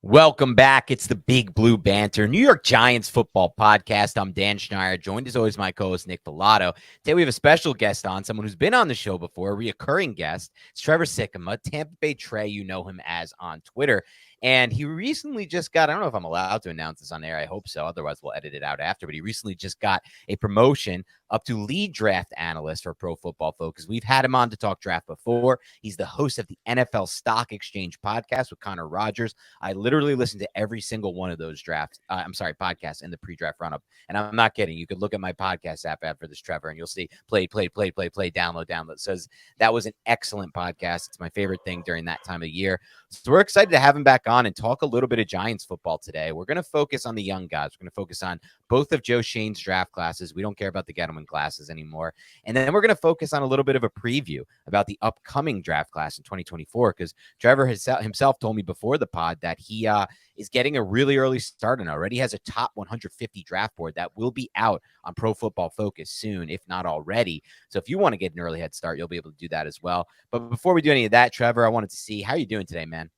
Welcome back. It's the Big Blue Banter, New York Giants football podcast. I'm Dan Schneider, joined as always my co-host Nick Pilato. Today we have a special guest on, someone who's been on the show before, a reoccurring guest. It's Trevor Sikkema, Tampa Bay Trey, you know him as on Twitter. And he recently just got, I don't know if I'm allowed to announce this on air. I hope so. Otherwise, we'll edit it out after. But he recently just got a promotion up to lead draft analyst for Pro Football Focus. We've had him on to talk draft before. He's the host of the NFL Stock Exchange podcast with Connor Rogers. I literally listened to every single one of those podcasts in the pre-draft run-up. And I'm not kidding. You could look at my podcast app after this, Trevor, and you'll see play, download. So that was an excellent podcast. It's my favorite thing during that time of year. So we're excited to have him back on and talk a little bit of Giants football today. We're going to focus on the young guys. We're going to focus on both of Joe Schoen's draft classes. We don't care about the Gettleman classes anymore. And then we're going to focus on a little bit of a preview about the upcoming draft class in 2024, because Trevor himself told me before the pod that he is getting a really early start and already has a top 150 draft board that will be out on Pro Football Focus soon, if not already. So if you want to get an early head start, you'll be able to do that as well. But before we do any of that, Trevor, I wanted to see how you doing today, man.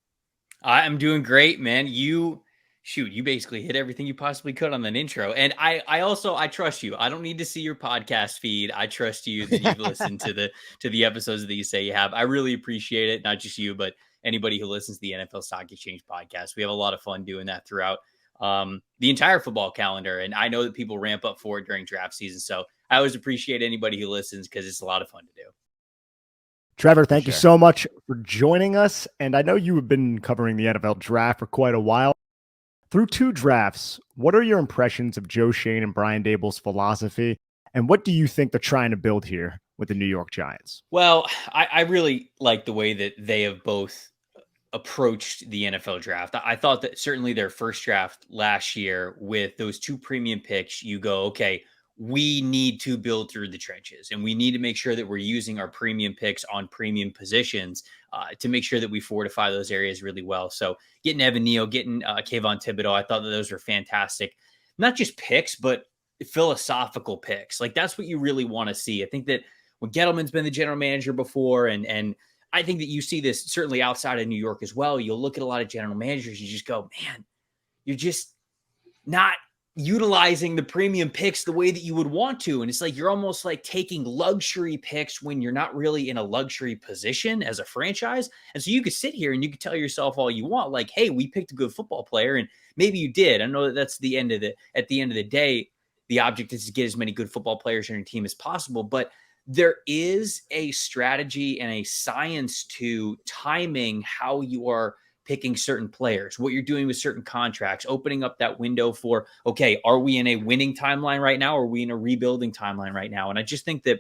I'm doing great, man. You basically hit everything you possibly could on that intro. And I trust you. I don't need to see your podcast feed. I trust you that you've listened to the episodes that you say you have. I really appreciate it. Not just you, but anybody who listens to the NFL Stock Exchange podcast. We have a lot of fun doing that throughout the entire football calendar. And I know that people ramp up for it during draft season. So I always appreciate anybody who listens because it's a lot of fun to do. Trevor, thank you so much for joining us. And I know you have been covering the NFL draft for quite a while. Through two drafts, what are your impressions of Joe Schoen and Brian Daboll's philosophy? And what do you think they're trying to build here with the New York Giants? Well, I really like the way that they have both approached the NFL draft. I thought that certainly their first draft last year with those two premium picks, you go, okay, we need to build through the trenches and we need to make sure that we're using our premium picks on premium positions to make sure that we fortify those areas really well. So getting Evan Neal, getting Kayvon Thibodeaux, I thought that those were fantastic, not just picks, but philosophical picks. Like that's what you really want to see. I think that when Gettleman's been the general manager before, and I think that you see this certainly outside of New York as well. You'll look at a lot of general managers, you just go, man, you're just not utilizing the premium picks the way that you would want to. And it's like, you're almost like taking luxury picks when you're not really in a luxury position as a franchise. And so you could sit here and you could tell yourself all you want, like, hey, we picked a good football player. And maybe you did. I know that that's at the end of the day, the object is to get as many good football players on your team as possible. But there is a strategy and a science to timing how you are picking certain players, what you're doing with certain contracts, opening up that window for, okay, are we in a winning timeline right now? Or are we in a rebuilding timeline right now? And I just think that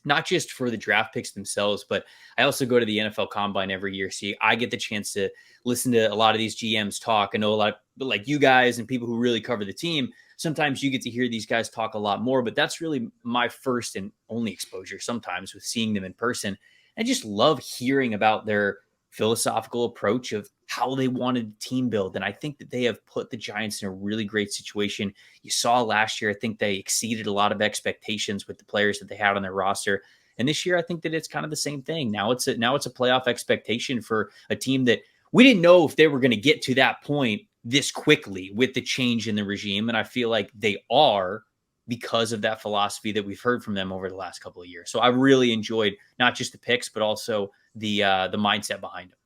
not just for the draft picks themselves, but I also go to the NFL Combine every year. See, I get the chance to listen to a lot of these GMs talk. I know a lot of, like you guys and people who really cover the team, sometimes you get to hear these guys talk a lot more, but that's really my first and only exposure sometimes with seeing them in person. I just love hearing about their philosophical approach of how they wanted team build. And I think that they have put the Giants in a really great situation. You saw last year, I think they exceeded a lot of expectations with the players that they had on their roster. And this year, I think that it's kind of the same thing. Now it's a playoff expectation for a team that we didn't know if they were going to get to that point this quickly with the change in the regime. And I feel like they are, because of that philosophy that we've heard from them over the last couple of years. So I really enjoyed not just the picks, but also the mindset behind them.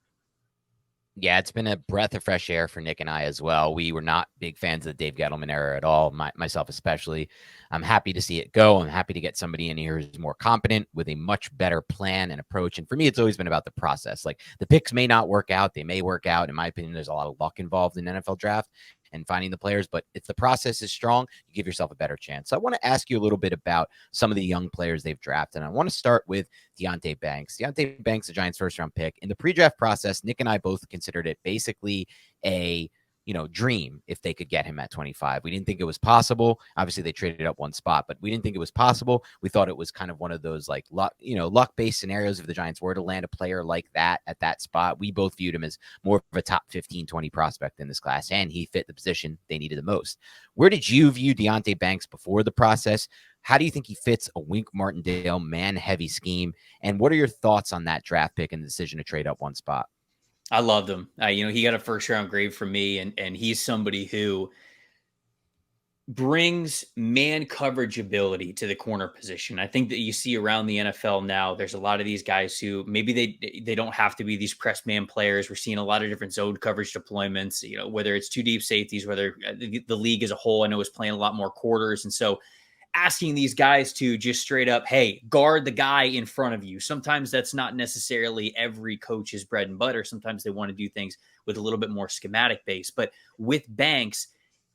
Yeah, it's been a breath of fresh air for Nick and I as well. We were not big fans of the Dave Gettleman era at all, myself especially. I'm happy to see it go. I'm happy to get somebody in here who's more competent with a much better plan and approach. And for me, it's always been about the process. Like the picks may not work out. They may work out. In my opinion, there's a lot of luck involved in NFL draft and finding the players. But if the process is strong, you give yourself a better chance. So I want to ask you a little bit about some of the young players they've drafted. And I want to start with Deontay Banks. Deontay Banks, the Giants' first-round pick. In the pre-draft process, Nick and I both considered it basically a dream if they could get him at 25. We didn't think it was possible. Obviously, they traded up one spot, but we didn't think it was possible. We thought it was kind of one of those like luck-based scenarios if the Giants were to land a player like that at that spot. We both viewed him as more of a top 15, 20 prospect in this class, and he fit the position they needed the most. Where did you view Deontay Banks before the process? How do you think he fits a Wink Martindale man-heavy scheme? And what are your thoughts on that draft pick and the decision to trade up one spot? I loved him. He got a first round grade from me, and he's somebody who brings man coverage ability to the corner position. I think that you see around the NFL now, there's a lot of these guys who maybe they don't have to be these press man players. We're seeing a lot of different zone coverage deployments, whether it's two deep safeties, whether the league as a whole, I know, is playing a lot more quarters. And so asking these guys to just straight up, hey, guard the guy in front of you. Sometimes that's not necessarily every coach's bread and butter. Sometimes they want to do things with a little bit more schematic base. But with Banks,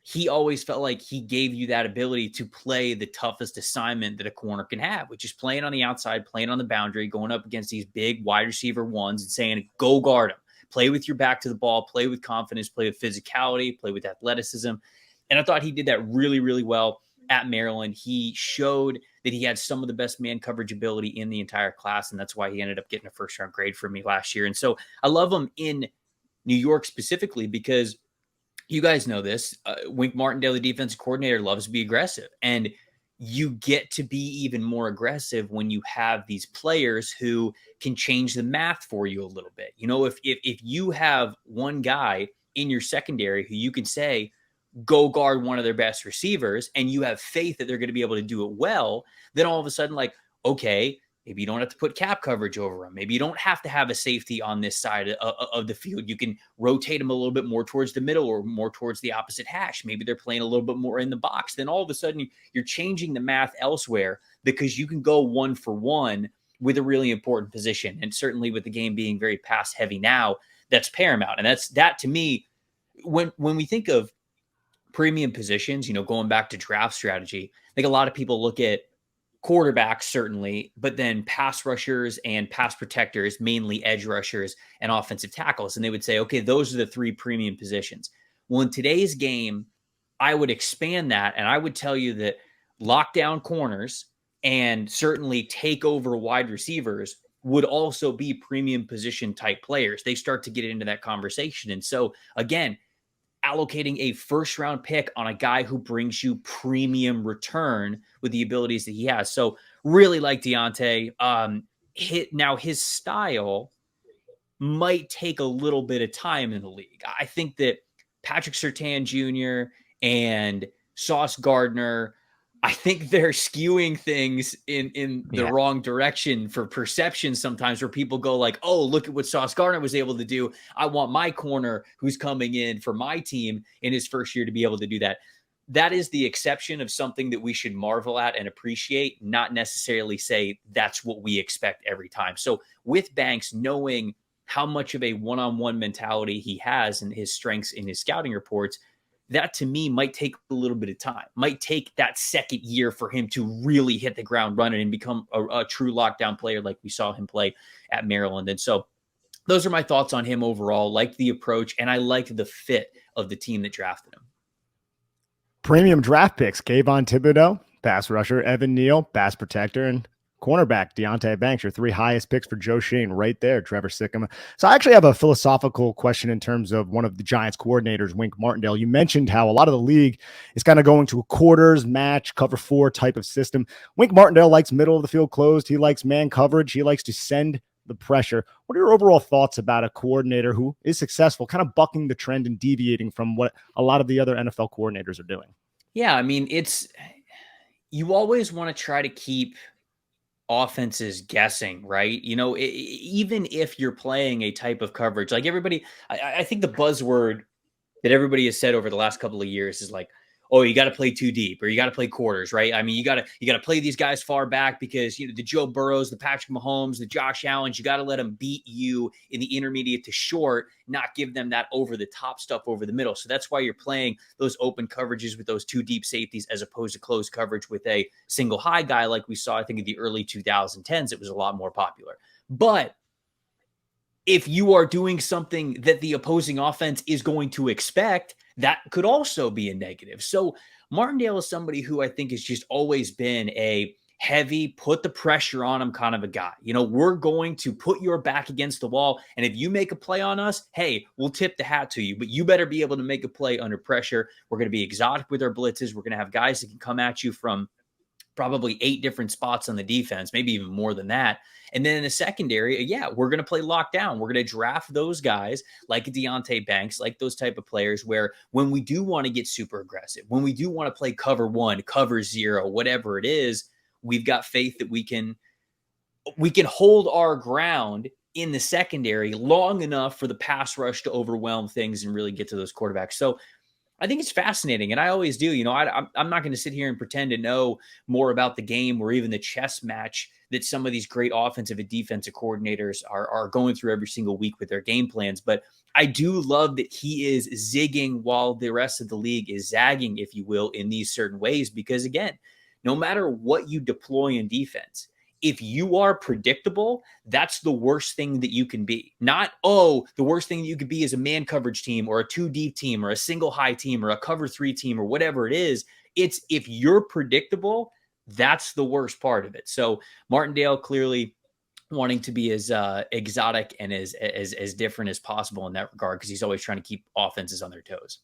he always felt like he gave you that ability to play the toughest assignment that a corner can have, which is playing on the outside, playing on the boundary, going up against these big wide receiver ones and saying, go guard him. Play with your back to the ball, play with confidence, play with physicality, play with athleticism. And I thought he did that really, really well at Maryland. He showed that he had some of the best man coverage ability in the entire class, and that's why he ended up getting a first-round grade from me last year. And so I love him in New York specifically because you guys know this. Wink Martindale, the defensive coordinator, loves to be aggressive. And you get to be even more aggressive when you have these players who can change the math for you a little bit. If you have one guy in your secondary who you can say, go guard one of their best receivers, and you have faith that they're going to be able to do it well, then all of a sudden, like, okay, maybe you don't have to put cap coverage over them. Maybe you don't have to have a safety on this side of the field. You can rotate them a little bit more towards the middle or more towards the opposite hash. Maybe they're playing a little bit more in the box. Then all of a sudden you're changing the math elsewhere because you can go 1-for-1 with a really important position. And certainly with the game being very pass heavy now, that's paramount. And that to me, when we think of premium positions, going back to draft strategy, I think a lot of people look at quarterbacks, certainly, but then pass rushers and pass protectors, mainly edge rushers and offensive tackles. And they would say, okay, those are the three premium positions. Well, in today's game, I would expand that. And I would tell you that lockdown corners and certainly take over wide receivers would also be premium position type players. They start to get into that conversation. And so again, allocating a first round pick on a guy who brings you premium return with the abilities that he has. So really like Deontay. Now his style might take a little bit of time in the league. I think that Patrick Surtain Jr. and Sauce Gardner, I think they're skewing things in the wrong direction for perception sometimes, where people go like, oh, look at what Sauce Gardner was able to do. I want my corner who's coming in for my team in his first year to be able to do that. That is the exception of something that we should marvel at and appreciate, not necessarily say that's what we expect every time. So with Banks, knowing how much of a one-on-one mentality he has and his strengths in his scouting reports, that to me might take a little bit of time, might take that second year for him to really hit the ground running and become a true lockdown player like we saw him play at Maryland. And so those are my thoughts on him overall. Liked the approach, and I liked the fit of the team that drafted him. Premium draft picks: Kayvon Thibodeaux, pass rusher; Evan Neal, pass protector; and cornerback Deontay Banks. Your three highest picks for Joe Schoen right there, Trevor Sikkema. So I actually have a philosophical question in terms of one of the Giants coordinators, Wink Martindale. You mentioned how a lot of the league is kind of going to a quarters, match, cover four type of system. Wink Martindale likes middle of the field closed. He likes man coverage. He likes to send the pressure. What are your overall thoughts about a coordinator who is successful, kind of bucking the trend and deviating from what a lot of the other NFL coordinators are doing? Yeah, I mean, you always want to try to keep offenses guessing, right? Even if you're playing a type of coverage, like everybody, I think the buzzword that everybody has said over the last couple of years is like, oh, you got to play too deep, or you got to play quarters, right? I mean, you got to play these guys far back because the Joe Burrows, the Patrick Mahomes, the Josh Allens, you got to let them beat you in the intermediate to short, not give them that over the top stuff over the middle. So that's why you're playing those open coverages with those two deep safeties as opposed to closed coverage with a single high guy like we saw, I think, in the early 2010s. It was a lot more popular. But if you are doing something that the opposing offense is going to expect, that could also be a negative. So Martindale is somebody who I think has just always been a heavy, put the pressure on him kind of a guy. We're going to put your back against the wall, and if you make a play on us, hey, we'll tip the hat to you, but you better be able to make a play under pressure. We're going to be exotic with our blitzes. We're going to have guys that can come at you from probably 8 different spots on the defense, maybe even more than that. And then in the secondary, yeah, we're going to play lockdown. We're going to draft those guys like a Deontay Banks, like those type of players where when we do want to get super aggressive, when we do want to play cover 1, cover 0, whatever it is, we've got faith that we can hold our ground in the secondary long enough for the pass rush to overwhelm things and really get to those quarterbacks. So I think it's fascinating, and I always do. I'm not going to sit here and pretend to know more about the game or even the chess match that some of these great offensive and defensive coordinators are going through every single week with their game plans. But I do love that he is zigging while the rest of the league is zagging, if you will, in these certain ways. Because again, no matter what you deploy in defense, if you are predictable, that's the worst thing that you can be. Not, the worst thing that you could be is a man coverage team or a 2 deep team or a single high team or a cover 3 team or whatever it is. It's if you're predictable, that's the worst part of it. So Martindale clearly wanting to be as exotic and as different as possible in that regard, because he's always trying to keep offenses on their toes.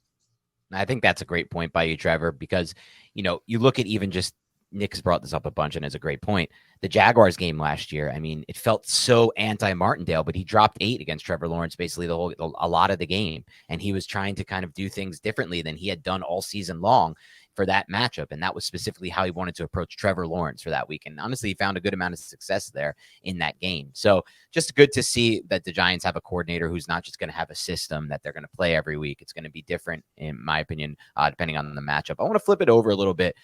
I think that's a great point by you, Trevor, because, you look at even just Nick's brought this up a bunch, and it's a great point. The Jaguars game last year, I mean, it felt so anti-Martindale, but he dropped 8 against Trevor Lawrence basically a lot of the game, and he was trying to kind of do things differently than he had done all season long for that matchup, and that was specifically how he wanted to approach Trevor Lawrence for that week. And honestly, he found a good amount of success there in that game. So just good to see that the Giants have a coordinator who's not just going to have a system that they're going to play every week. It's going to be different, in my opinion, depending on the matchup. I want to flip it over a little bit,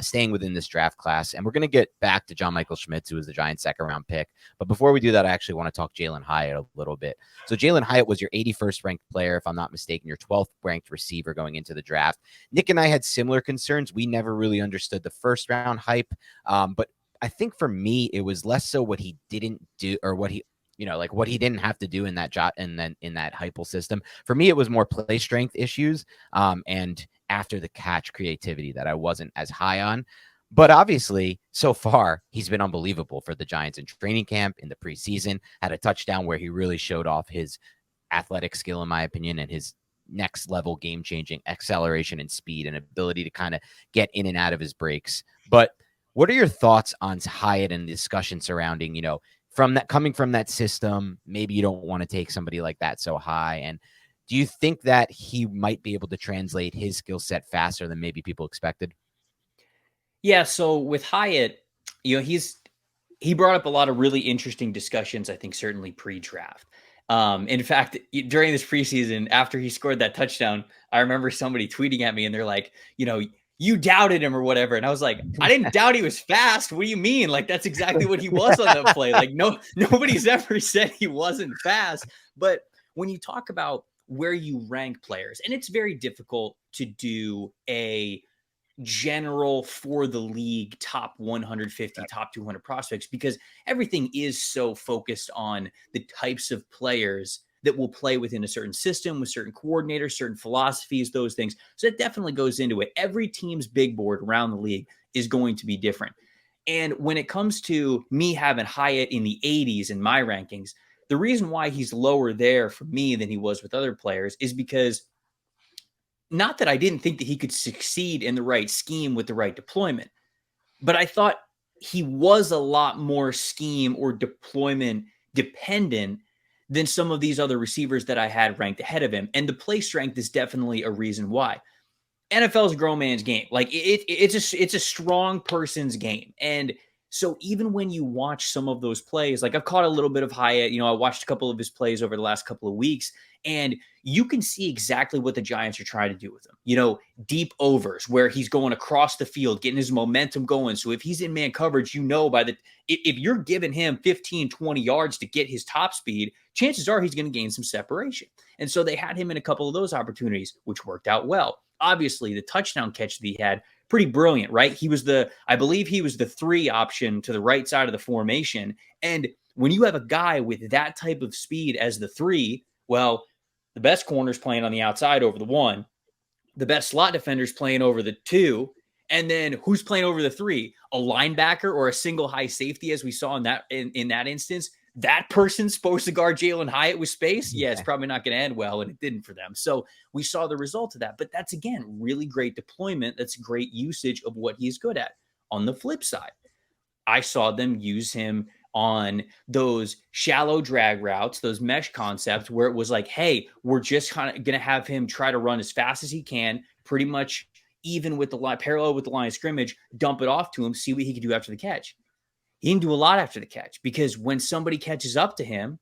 staying within this draft class, and we're going to get back to John Michael Schmitz, who was the Giants' second-round pick. But before we do that, I actually want to talk Jalen Hyatt a little bit. So Jalen Hyatt was your 81st ranked player, if I'm not mistaken, your 12th ranked receiver going into the draft. Nick and I had similar concerns. We never really understood the first round hype. But I think for me, it was less so what he didn't do or what he, what he didn't have to do in that job and then in that Heupel system. For me, it was more play strength issues and after the catch creativity that I wasn't as high on. But obviously, so far, he's been unbelievable for the Giants in training camp, in the preseason, had a touchdown where he really showed off his athletic skill, in my opinion, and his next level game-changing acceleration and speed and ability to kind of get in and out of his breaks. But what are your thoughts on Hyatt and the discussion surrounding, from that, coming from that system, maybe you don't want to take somebody like that so high. And do you think that he might be able to translate his skill set faster than maybe people expected? Yeah. So with Hyatt, he brought up a lot of really interesting discussions, I think, certainly pre-draft. In fact, during this preseason, after he scored that touchdown, I remember somebody tweeting at me and they're like, you doubted him or whatever. And I was like, I didn't doubt he was fast. What do you mean? Like, that's exactly what he was on that play. Like, nobody's ever said he wasn't fast. But when you talk about where you rank players, and it's very difficult to do a general for the league top 150, top 200 prospects, because everything is so focused on the types of players that will play within a certain system with certain coordinators, certain philosophies, those things. So it definitely goes into it. Every team's big board around the league is going to be different. And when it comes to me having Hyatt in the 80s in my rankings, the reason why he's lower there for me than he was with other players is because not that I didn't think that he could succeed in the right scheme with the right deployment, but I thought he was a lot more scheme or deployment dependent than some of these other receivers that I had ranked ahead of him. And the play strength is definitely a reason why. NFL is a grown man's game. Like it's a strong person's game. And so even when you watch some of those plays, like I've caught a little bit of Hyatt, I watched a couple of his plays over the last couple of weeks, and you can see exactly what the Giants are trying to do with him. Deep overs where he's going across the field, getting his momentum going. So if he's in man coverage, if you're giving him 15, 20 yards to get his top speed, chances are he's going to gain some separation. And so they had him in a couple of those opportunities, which worked out well. Obviously, the touchdown catch that he had, pretty brilliant, right? I believe he was the 3 option to the right side of the formation. And when you have a guy with that type of speed as the 3, well, the best corner's playing on the outside over the 1. The best slot defender's playing over the 2. And then who's playing over the 3? A linebacker or a single high safety, as we saw in that instance. That person's supposed to guard Jalen Hyatt with space. Yeah, it's probably not going to end well, and it didn't for them. So we saw the result of that. But that's, again, really great deployment. That's great usage of what he's good at. on the flip side, I saw them use him on those shallow drag routes, those mesh concepts where it was like, hey, we're just kind of going to have him try to run as fast as he can, pretty much even with the line, parallel with the line of scrimmage, dump it off to him, see what he can do after the catch. He didn't do a lot after the catch because when somebody catches up to him,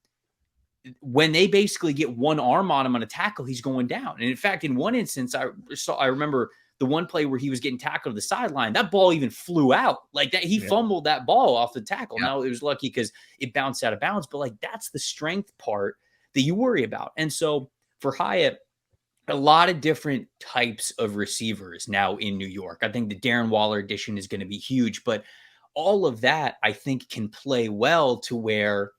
when they basically get one arm on him on a tackle, he's going down. And in fact, in one instance, I remember the one play where he was getting tackled to the sideline, that ball even flew out like that. He fumbled that ball off the tackle. Yeah. Now it was lucky because it bounced out of bounds, but like that's the strength part that you worry about. And so for Hyatt, a lot of different types of receivers now in New York. I think the Darren Waller addition is going to be huge, but all of that I think can play well to where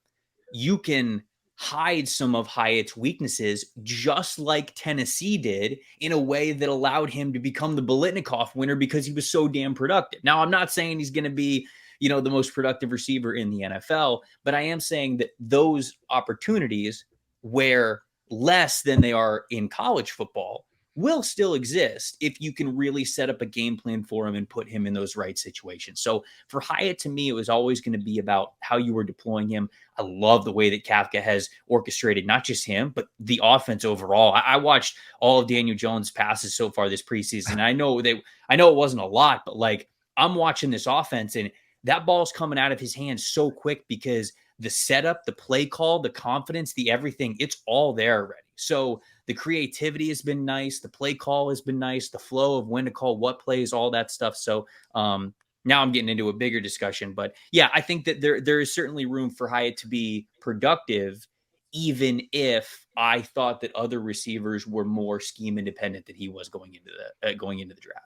you can hide some of Hyatt's weaknesses, just like Tennessee did, in a way that allowed him to become the Biletnikoff winner because he was so damn productive. Now, I'm not saying he's going to be, the most productive receiver in the NFL, but I am saying that those opportunities where less than they are in college football will still exist if you can really set up a game plan for him and put him in those right situations. So for Hyatt, to me, it was always going to be about how you were deploying him. I love the way that Kafka has orchestrated not just him, but the offense overall. I watched all of Daniel Jones' passes so far this preseason. I know it wasn't a lot, but like I'm watching this offense and that ball's coming out of his hands so quick because the setup, the play call, the confidence, the everything, it's all there already. So the creativity has been nice. The play call has been nice. The flow of when to call what plays, all that stuff. So now I'm getting into a bigger discussion. But yeah, I think that there is certainly room for Hyatt to be productive, even if I thought that other receivers were more scheme independent than he was going into the draft.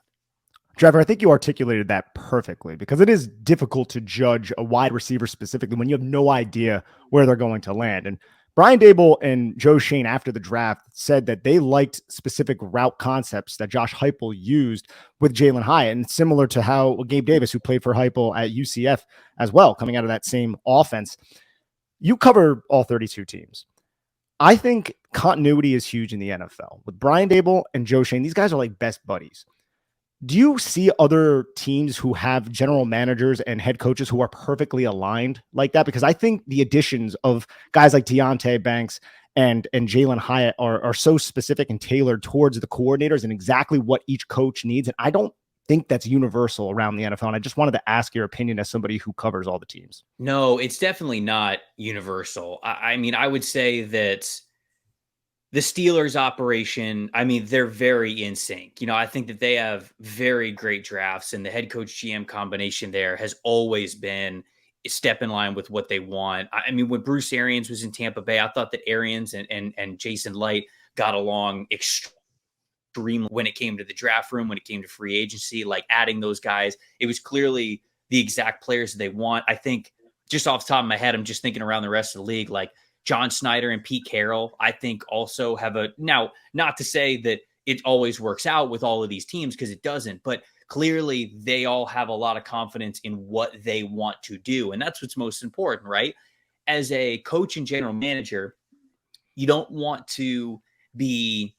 Trevor, I think you articulated that perfectly because it is difficult to judge a wide receiver specifically when you have no idea where they're going to land. And Brian Daboll and Joe Schoen after the draft said that they liked specific route concepts that Josh Heupel used with Jalen Hyatt, and similar to how Gabe Davis, who played for Heupel at UCF as well, coming out of that same offense. You cover all 32 teams. I think continuity is huge in the NFL. With Brian Daboll and Joe Schoen, these guys are like best buddies. Do you see other teams who have general managers and head coaches who are perfectly aligned like that? Because I think the additions of guys like Deontay Banks and Jalen Hyatt are so specific and tailored towards the coordinators and exactly what each coach needs. And I don't think that's universal around the NFL. And I just wanted to ask your opinion as somebody who covers all the teams. No, it's definitely not universal. I mean, I would say that the Steelers operation, I mean, they're very in sync. I think that they have very great drafts, and the head coach GM combination there has always been a step in line with what they want. I mean, when Bruce Arians was in Tampa Bay, I thought that Arians and Jason Light got along extremely when it came to the draft room, when it came to free agency, like adding those guys. It was clearly the exact players that they want. I think just off the top of my head, I'm just thinking around the rest of the league, like John Snyder and Pete Carroll, I think also have now, not to say that it always works out with all of these teams because it doesn't, but clearly they all have a lot of confidence in what they want to do. And that's what's most important, right? As a coach and general manager, you don't want to be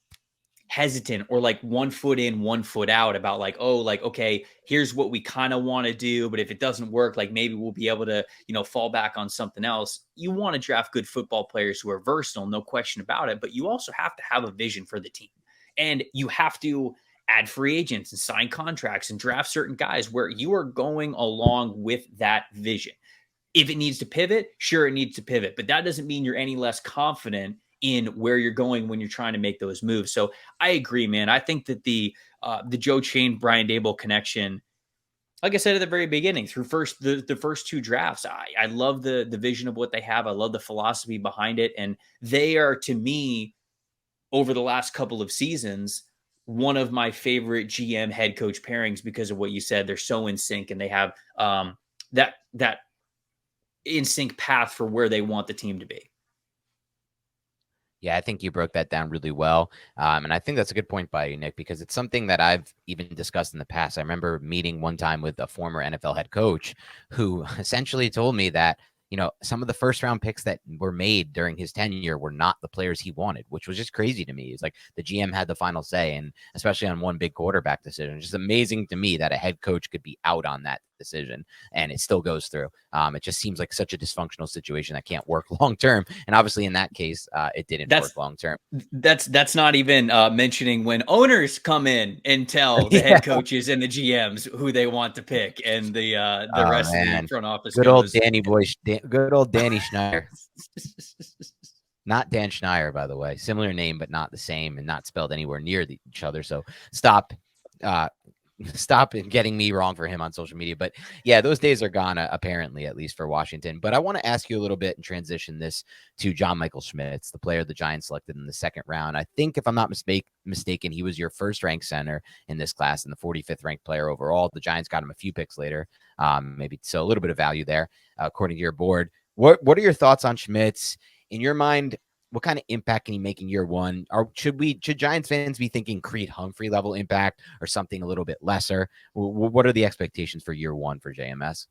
hesitant or like 1 foot in, 1 foot out about like, oh, like, okay, here's what we kind of want to do. But if it doesn't work, like maybe we'll be able to, fall back on something else. You want to draft good football players who are versatile, no question about it. But you also have to have a vision for the team. And you have to add free agents and sign contracts and draft certain guys where you are going along with that vision. If it needs to pivot, sure, it needs to pivot. But that doesn't mean you're any less confident in where you're going when you're trying to make those moves. So I agree, man. I think that the Joe Schoen, Brian Daboll connection, like I said at the very beginning, through the first two drafts, I love the vision of what they have. I love the philosophy behind it. And they are, to me, over the last couple of seasons, one of my favorite GM head coach pairings because of what you said. They're so in sync and they have that in sync path for where they want the team to be. Yeah, I think you broke that down really well. And I think that's a good point by you, Nick, because it's something that I've even discussed in the past. I remember meeting one time with a former NFL head coach who essentially told me that, some of the first round picks that were made during his tenure were not the players he wanted, which was just crazy to me. It's like the GM had the final say, and especially on one big quarterback decision. It's just amazing to me that a head coach could be out on that decision, and it still goes through. It just seems like such a dysfunctional situation that can't work long term. And obviously, in that case, it didn't work long term. That's not even mentioning when owners come in and tell the head coaches and the GMs who they want to pick, and the rest of the front office. Good old Danny boy, good old Danny Schneider. Not Dan Schneider, by the way. Similar name, but not the same, and not spelled anywhere near each other. So stop getting me wrong for him on social media. But yeah, those days are gone, apparently, at least for Washington. But I want to ask you a little bit and transition this to John Michael Schmitz, the player the Giants selected in the second round. I think, if I'm not mistaken, he was your first ranked center in this class and the 45th ranked player overall. The Giants got him a few picks later, maybe, so a little bit of value there, according to your board. What are your thoughts on Schmitz? In your mind, what kind of impact can he make in year one? Or should Giants fans be thinking Creed Humphrey level impact or something a little bit lesser? What are the expectations for year one for JMS?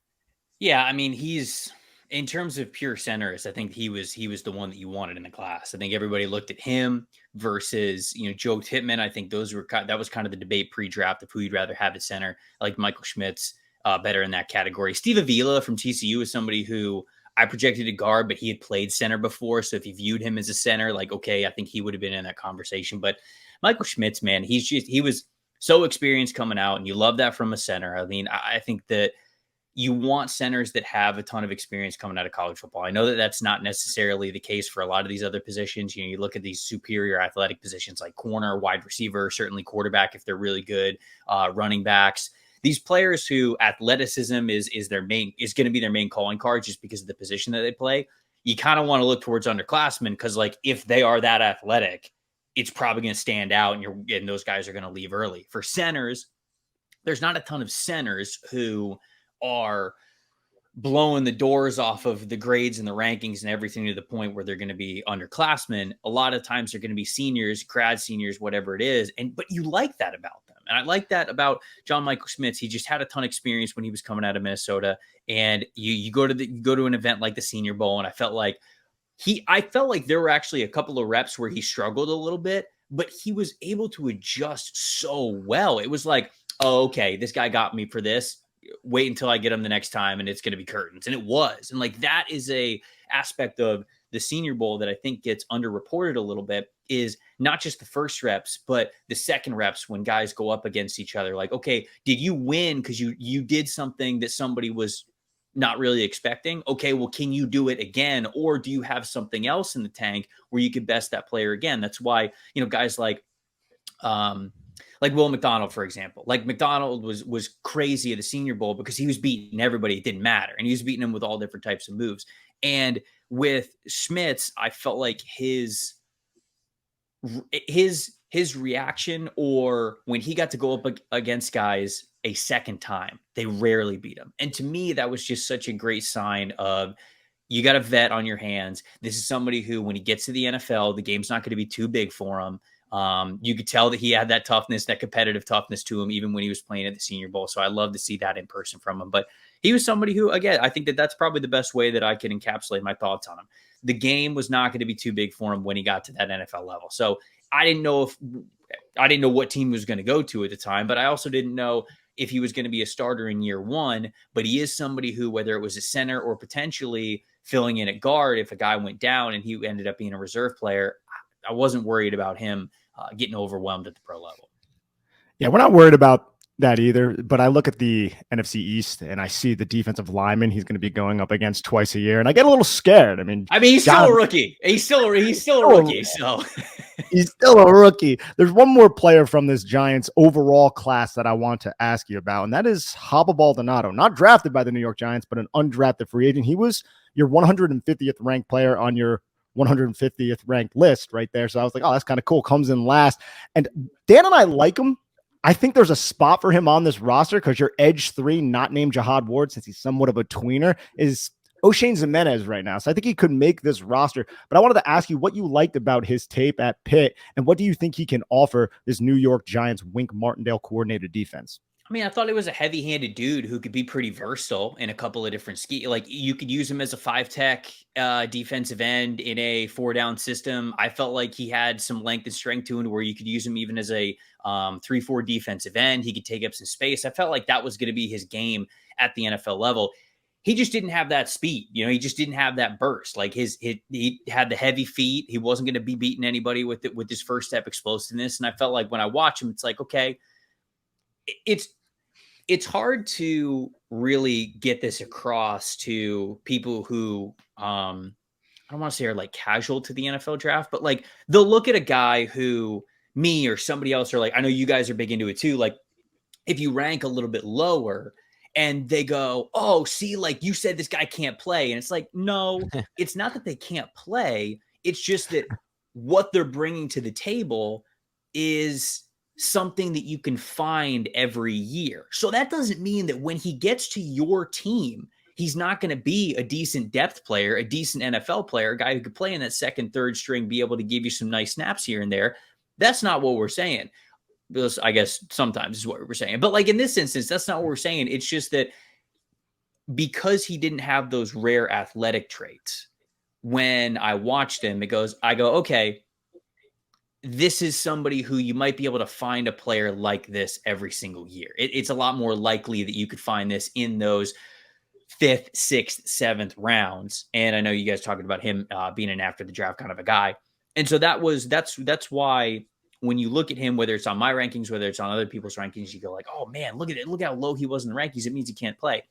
Yeah, I mean, he's, in terms of pure centers, I think he was the one that you wanted in the class. I think everybody looked at him versus, Joe Tippmann. I think that was kind of the debate pre-draft of who you'd rather have at center. I like Michael Schmitz better in that category. Steve Avila from TCU is somebody who I projected to guard, but he had played center before. So if you viewed him as a center, like, okay, I think he would have been in that conversation. But Michael Schmitz, man, he was so experienced coming out, and you love that from a center. I mean, I think that you want centers that have a ton of experience coming out of college football. I know that that's not necessarily the case for a lot of these other positions. You look at these superior athletic positions like corner, wide receiver, certainly quarterback if they're really good, running backs. These players who athleticism is going to be their main calling card just because of the position that they play. You kind of want to look towards underclassmen because, like, if they are that athletic, it's probably going to stand out, and those guys are going to leave early. For centers, there's not a ton of centers who are blowing the doors off of the grades and the rankings and everything to the point where they're going to be underclassmen. A lot of times they're going to be seniors, grad seniors, whatever it is. But you like that about them. And I like that about John Michael Schmitz. He just had a ton of experience when he was coming out of Minnesota. And you go to an event like the Senior Bowl, and I felt like there were actually a couple of reps where he struggled a little bit, but he was able to adjust so well. It was like, oh, okay, this guy got me for this. Wait until I get him the next time, and it's going to be curtains. And it was. And like, that is a aspect of the Senior Bowl that I think gets underreported a little bit, is not just the first reps, but the second reps when guys go up against each other. Like, okay, did you win because you did something that somebody was not really expecting? Okay, well, can you do it again? Or do you have something else in the tank where you could best that player again? That's why, guys like Will McDonald, for example. Like, McDonald was crazy at the Senior Bowl because he was beating everybody. It didn't matter. And he was beating them with all different types of moves. And with Schmitz, I felt like his reaction, or when he got to go up against guys a second time, they rarely beat him. And to me, that was just such a great sign of, you got a vet on your hands. This is somebody who, when he gets to the NFL, the game's not going to be too big for him. You could tell that he had that toughness, that competitive toughness to him, even when he was playing at the Senior Bowl. So I love to see that in person from him. But he was somebody who, again, I think that's probably the best way that I can encapsulate my thoughts on him. The game was not going to be too big for him when he got to that NFL level. So I didn't know what team he was going to go to at the time, but I also didn't know if he was going to be a starter in year one. But he is somebody who, whether it was a center or potentially filling in at guard, if a guy went down and he ended up being a reserve player, I wasn't worried about him getting overwhelmed at the pro level. Yeah, we're not worried about that either, but I look at the NFC East and I see the defensive lineman he's going to be going up against twice a year, and I get a little scared. I mean, he's still a rookie. He's still a rookie. So he's still a rookie. There's one more player from this Giants overall class that I want to ask you about, and that is Haba Baldonado, not drafted by the New York Giants, but an undrafted free agent. He was your 150th ranked player on your 150th ranked list right there. So I was like, oh, that's kind of cool. Comes in last. And Dan and I like him. I think there's a spot for him on this roster because your edge 3, not named Jihad Ward, since he's somewhat of a tweener, is O'Shane Ximenez right now. So I think he could make this roster. But I wanted to ask you what you liked about his tape at Pitt, and what do you think he can offer this New York Giants Wink Martindale coordinated defense? I mean, I thought it was a heavy-handed dude who could be pretty versatile in a couple of different like you could use him as a 5-tech defensive end in a 4-down system. I felt like he had some length and strength to him where you could use him even as a 3-4 defensive end. He could take up some space. I felt like that was going to be his game at the NFL level. He just didn't have that speed. He just didn't have that burst. Like he had the heavy feet. He wasn't going to be beating anybody with his first step explosiveness. And I felt like when I watch him, it's like, okay, it's hard to really get this across to people who I don't want to say are like casual to the NFL draft, but like they'll look at a guy who me or somebody else are like, I know you guys are big into it too. Like if you rank a little bit lower and they go, oh, see, like you said, this guy can't play. And it's like, no, it's not that they can't play. It's just that what they're bringing to the table is something that you can find every year. So that doesn't mean that when he gets to your team, he's not going to be a decent depth player, a decent NFL player, a guy who could play in that second, third string, be able to give you some nice snaps here and there. That's not what we're saying. Because I guess sometimes is what we're saying. But like in this instance, that's not what we're saying. It's just that because he didn't have those rare athletic traits, when I watched him, I go, okay, this is somebody who you might be able to find a player like this every single year. It's a lot more likely that you could find this in those 5th, 6th, 7th rounds. And I know you guys talking about him being an after the draft kind of a guy. And so that's why when you look at him, whether it's on my rankings, whether it's on other people's rankings, you go like, oh man, look at it. Look how low he was in the rankings. It means he can't play.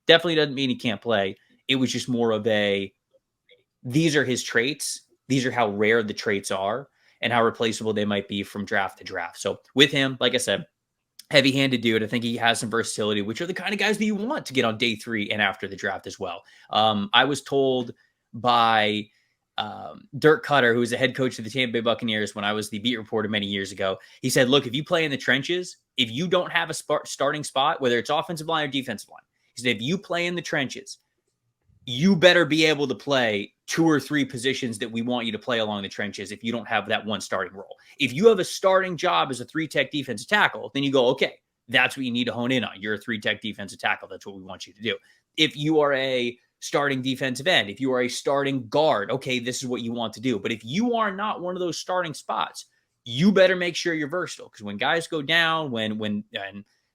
Definitely doesn't mean he can't play. It was just more of these are his traits. These are how rare the traits are and how replaceable they might be from draft to draft. So with him, like I said, heavy-handed dude. I think he has some versatility, which are the kind of guys that you want to get on day 3 and after the draft as well. I was told by Dirk Cutter, who was the head coach of the Tampa Bay Buccaneers when I was the beat reporter many years ago. He said, look, if you play in the trenches, if you don't have a starting spot, whether it's offensive line or defensive line, he said, if you play in the trenches, you better be able to play 2 or 3 positions that we want you to play along the trenches if you don't have that one starting role. If you have a starting job as a 3-tech defensive tackle, then you go, okay, that's what you need to hone in on. You're a 3-tech defensive tackle. That's what we want you to do. If you are a starting defensive end, if you are a starting guard, okay, this is what you want to do. But if you are not one of those starting spots, you better make sure you're versatile, because when guys go down, when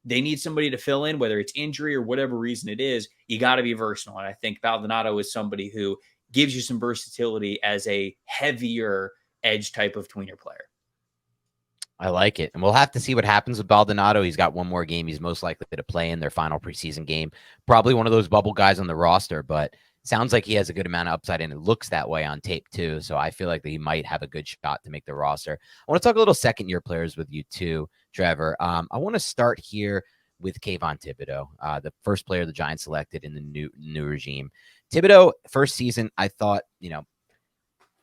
they need somebody to fill in, whether it's injury or whatever reason it is, you got to be versatile. And I think Baldonado is somebody who gives you some versatility as a heavier edge type of tweener player. I like it. And we'll have to see what happens with Baldonado. He's got one more game he's most likely to play in, their final preseason game. Probably one of those bubble guys on the roster, but sounds like he has a good amount of upside, and it looks that way on tape too. So I feel like that he might have a good shot to make the roster. I want to talk a little second-year players with you too, Trevor. I want to start here with Kayvon Thibodeaux, the first player the Giants selected in the new regime. Thibodeaux, first season, I thought,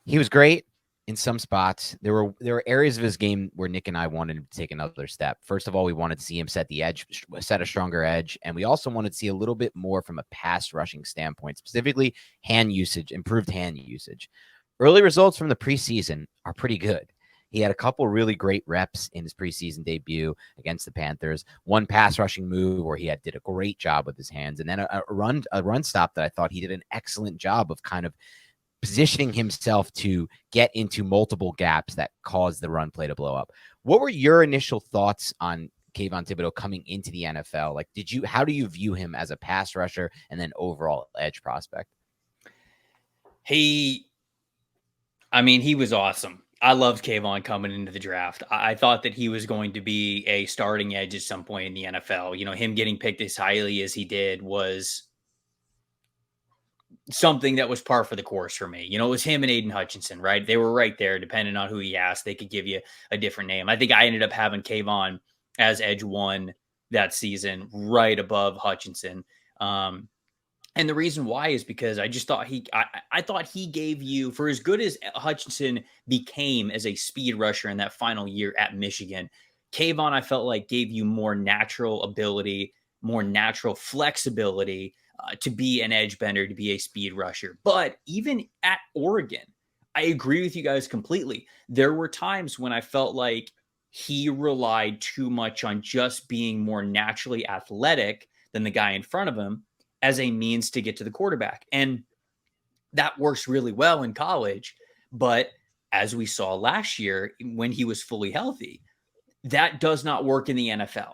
he was great in some spots. There were areas of his game where Nick and I wanted him to take another step. First of all, we wanted to see him set a stronger edge. And we also wanted to see a little bit more from a pass rushing standpoint, specifically improved hand usage. Early results from the preseason are pretty good. He had a couple really great reps in his preseason debut against the Panthers. One pass rushing move where he did a great job with his hands, and then a run stop that I thought he did an excellent job of kind of positioning himself to get into multiple gaps that caused the run play to blow up. What were your initial thoughts on Kayvon Thibodeaux coming into the NFL? Like, how do you view him as a pass rusher and then overall edge prospect? He was awesome. I loved Kayvon coming into the draft. I thought that he was going to be a starting edge at some point in the NFL. Him getting picked as highly as he did was something that was par for the course for me. It was him and Aiden Hutchinson, right? They were right there. Depending on who he asked, they could give you a different name. I think I ended up having Kayvon as edge 1 that season, right above Hutchinson. And the reason why is because I just thought I thought he gave you, for as good as Hutchinson became as a speed rusher in that final year at Michigan, Kayvon, I felt like, gave you more natural ability, more natural flexibility to be an edge bender, to be a speed rusher. But even at Oregon, I agree with you guys completely. There were times when I felt like he relied too much on just being more naturally athletic than the guy in front of him as a means to get to the quarterback. And that works really well in college. But as we saw last year, when he was fully healthy, that does not work in the NFL.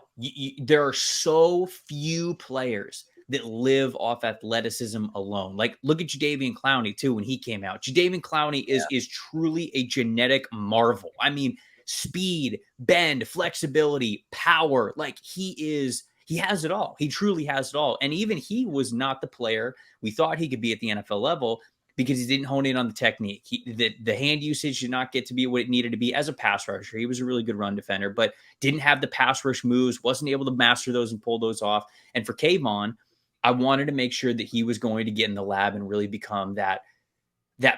There are so few players that live off athleticism alone. Like, look at Jadeveon Clowney too when he came out. Jadeveon Clowney is truly a genetic marvel. I mean, speed, bend, flexibility, power. Like, he has it all. He truly has it all. And even he was not the player we thought he could be at the NFL level, because he didn't hone in on the technique. The hand usage did not get to be what it needed to be as a pass rusher. He was a really good run defender, but didn't have the pass rush moves, wasn't able to master those and pull those off. And for Kayvon, I wanted to make sure that he was going to get in the lab and really become that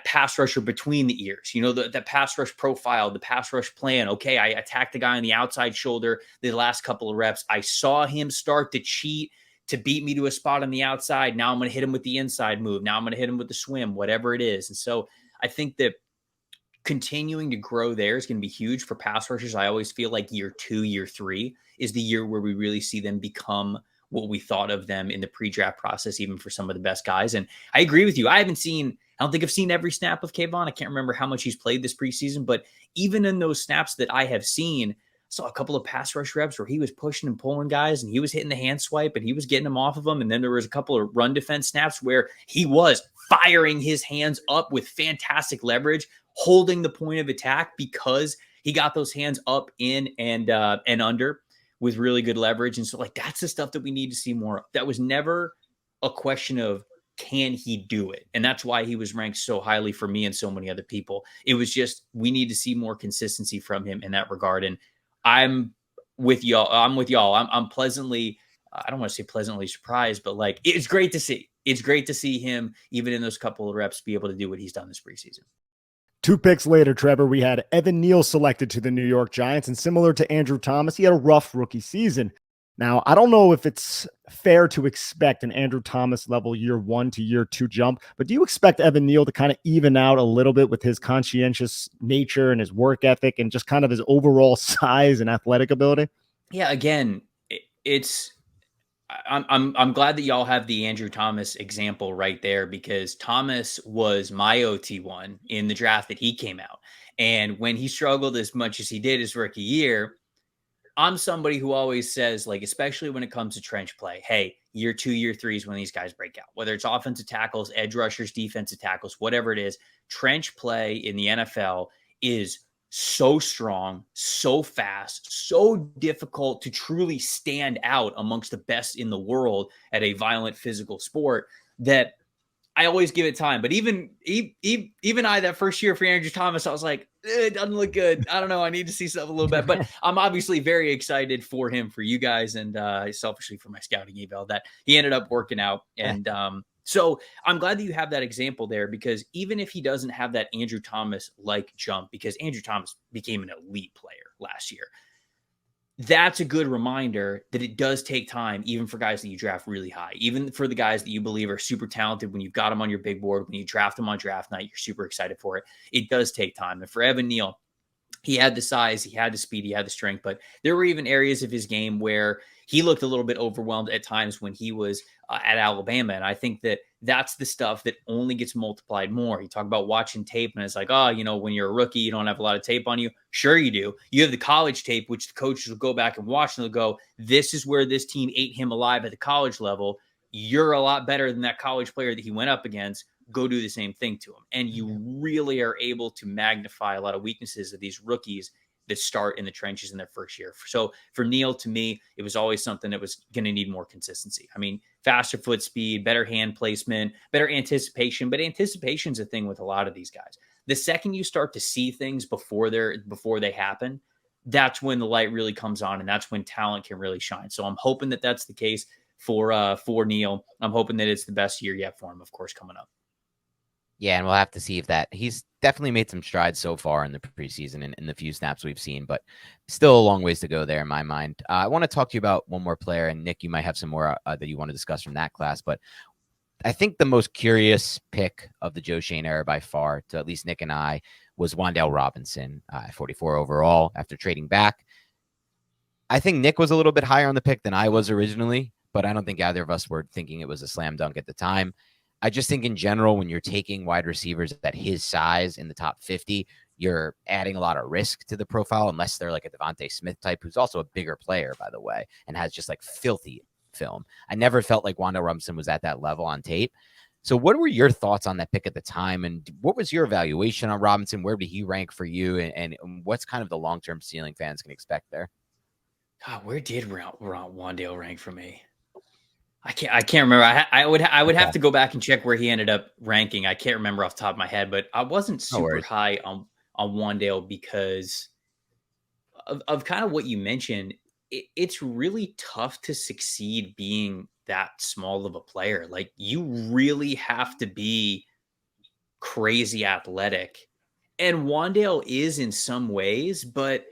pass rusher between the ears. You know, the pass rush profile, the pass rush plan. Okay, I attacked the guy on the outside shoulder the last couple of reps. I saw him start to cheat to beat me to a spot on the outside. Now I'm going to hit him with the inside move. Now I'm going to hit him with the swim, whatever it is. And so I think that continuing to grow there is going to be huge for pass rushers. I always feel like year 2, year 3 is the year where we really see them become what we thought of them in the pre-draft process, even for some of the best guys. And I agree with you. I don't think I've seen every snap of Kayvon. I can't remember how much he's played this preseason, but even in those snaps that I have seen, saw a couple of pass rush reps where he was pushing and pulling guys and he was hitting the hand swipe and he was getting them off of them. And then there was a couple of run defense snaps where he was firing his hands up with fantastic leverage, holding the point of attack because he got those hands up, in, and under with really good leverage. And so, like, that's the stuff that we need to see more of. That was never a question of, can he do it? And that's why he was ranked so highly for me and so many other people. It was just, we need to see more consistency from him in that regard. And I'm with y'all. I'm pleasantly, I don't want to say pleasantly surprised, but like, it's great to see. It's great to see him, even in those couple of reps, be able to do what he's done this preseason. 2 picks later, Trevor, we had Evan Neal selected to the New York Giants, and similar to Andrew Thomas, he had a rough rookie season. Now, I don't know if it's fair to expect an Andrew Thomas level year 1 to year 2 jump, but do you expect Evan Neal to kind of even out a little bit with his conscientious nature and his work ethic and just kind of his overall size and athletic ability? Yeah, again, I'm glad that y'all have the Andrew Thomas example right there, because Thomas was my OT1 in the draft that he came out. And when he struggled as much as he did his rookie year, I'm somebody who always says, like, especially when it comes to trench play, hey, year 2, year 3 is when these guys break out, whether it's offensive tackles, edge rushers, defensive tackles, whatever it is. Trench play in the NFL is so strong, so fast, so difficult to truly stand out amongst the best in the world at a violent physical sport that I always give it time. But even I, that first year for Andrew Thomas, I was like, it doesn't look good. I don't know. I need to see stuff a little bit. But I'm obviously very excited for him, for you guys, and selfishly for my scouting eval that he ended up working out. And so I'm glad that you have that example there, because even if he doesn't have that Andrew Thomas-like jump, because Andrew Thomas became an elite player last year, that's a good reminder that it does take time, even for guys that you draft really high, even for the guys that you believe are super talented. When you've got them on your big board, when you draft them on draft night, you're super excited for it. It does take time. And for Evan Neal, he had the size, he had the speed, he had the strength, but there were even areas of his game where he looked a little bit overwhelmed at times when he was at Alabama. And I think that that's the stuff that only gets multiplied more. You talk about watching tape and it's like, oh, you know, when you're a rookie, you don't have a lot of tape on you. Sure you do. You have the college tape, which the coaches will go back and watch and they'll go, this is where this team ate him alive at the college level. You're a lot better than that college player that he went up against. Go do the same thing to him. And you really are able to magnify a lot of weaknesses of these rookies that start in the trenches in their first year. So for Neal, to me, it was always something that was going to need more consistency. I mean, faster foot speed, better hand placement, better anticipation, but anticipation's a thing with a lot of these guys. The second you start to see things before they happen, that's when the light really comes on, and that's when talent can really shine. So I'm hoping that that's the case for Neal. I'm hoping that it's the best year yet for him, of course, coming up. Yeah, and we'll have to see if he's definitely made some strides so far in the preseason and in the few snaps we've seen, but still a long ways to go there in my mind. I want to talk to you about one more player, and Nick, you might have some more that you want to discuss from that class, but I think the most curious pick of the Joe Schoen era by far, to at least Nick and I, was Wandel Robinson, 44 overall, after trading back I think Nick was a little bit higher on the pick than I was originally, but I don't think either of us were thinking it was a slam dunk at the time. I just think in general, when you're taking wide receivers at his size in the top 50, you're adding a lot of risk to the profile, unless they're like a Devontae Smith type, who's also a bigger player, by the way, and has just like filthy film. I never felt like Wandel Robinson was at that level on tape. So what were your thoughts on that pick at the time? And what was your evaluation on Robinson? Where did he rank for you? And what's kind of the long-term ceiling fans can expect there? God, where did Wandale rank for me? I can't remember. I would have to go back and check where he ended up ranking. I can't remember off the top of my head, but I wasn't super high on Wandale because of kind of what you mentioned. It's really tough to succeed being that small of a player. Like, you really have to be crazy athletic. And Wandale is in some ways, but